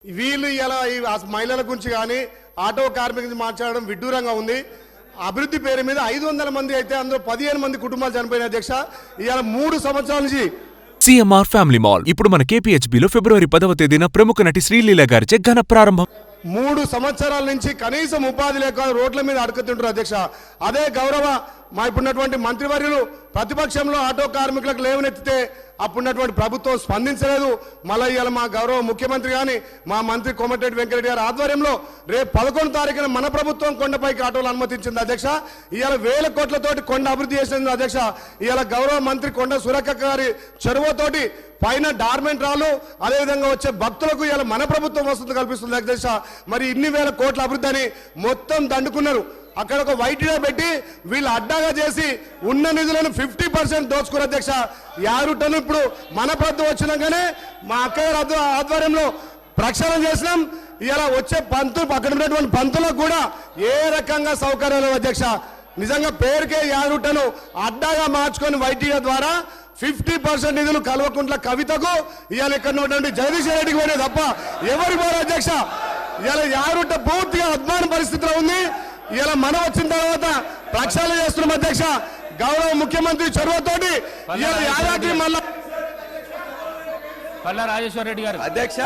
వీళ్ళు ఇలా మహిళల గురించి కానీ ఆటో కార్మికుల గురించి మాట్లాడడం విడ్డూరంగా ఉంది. అభివృద్ధి పేరు మీద 500 మంది అయితే అందులో 15 మంది కుటుంబాలు చనిపోయిన అధ్యక్ష. ఇవాళ 3 సంవత్సరాల నుంచి సిఎంఆర్ ఫ్యామిలీ మాల్ ఇప్పుడు మన కేపీహెచ్బీలో ఫిబ్రవరి 10వ తేదీన ప్రముఖ నటి శ్రీలీల గారిచే ఘన ప్రారంభం. 3 సంవత్సరాల నుంచి కనీసం ఉపాధి లేక రోడ్ల మీద అడుగుతుంటారు అధ్యక్ష. అదే గౌరవ మా ఇప్పుడున్నటువంటి మంత్రివర్యులు ప్రతిపక్షంలో ఆటో కార్మికులకు లేవనెత్తితే అప్పుడున్నటువంటి ప్రభుత్వం స్పందించలేదు. మళ్ళీ ఇవాళ మా గౌరవ ముఖ్యమంత్రి కానీ మా మంత్రి కోమటిరెడ్డి వెంకటరెడ్డి గారి ఆధ్వర్యంలో రేపు 11వ తారీఖున మన ప్రభుత్వం కొండపైకి ఆటోలు అనుమతించింది అధ్యక్ష. ఇవాళ 1000 కోట్లతోటి కొండ అభివృద్ధి చేసింది అధ్యక్ష. ఇవాళ గౌరవ మంత్రి కొండ సురేఖ గారి చొరవతోటి పైన డార్మెంట్ రాళ్ళు అదేవిధంగా వచ్చే భక్తులకు ఇలా మన ప్రభుత్వం వసతి కల్పిస్తుంది అధ్యక్ష. మరి ఇన్ని 1000 కోట్ల అభివృద్ధి అని మొత్తం దండుకున్నారు. అక్కడ ఒక వైట్గా పెట్టి వీళ్ళు అడ్డాగా చేసి ఉన్న నిధులను 50% దోచుకున్నారు అధ్యక్ష. యారుటను ఇప్పుడు మన ప్రభుత్వం వచ్చినాకనే మా అక్కయ్య ఆధ్వర్యంలో ప్రక్షాళన చేసినాం. ఇలా వచ్చే పంతులు అక్కడ ఉన్నటువంటి పంతులకు కూడా ఏ రకంగా సౌకర్యాలు అధ్యక్ష. నిజంగా పేరుకే యారుటను అడ్డాగా మార్చుకొని వైటీగా ద్వారా 50% నిధులు కల్వకుంట్ల కవితకు ఇవాళ ఇక్కడ ఉన్నటువంటి జగదీష్ రెడ్డికి పోయినా తప్ప ఎవరి పోరు అధ్యక్ష. ఇవాళ యారుట పూర్తిగా అద్మాన పరిస్థితిలో ఉంది. ఇలా మనం వచ్చిన తర్వాత ప్రక్షాళన చేస్తున్నాం అధ్యక్ష. గౌరవ ముఖ్యమంత్రి చొరవతోటి ఇలా యాదాద్రి మళ్ళా పల్లా రాజేశ్వర రెడ్డి గారు అధ్యక్ష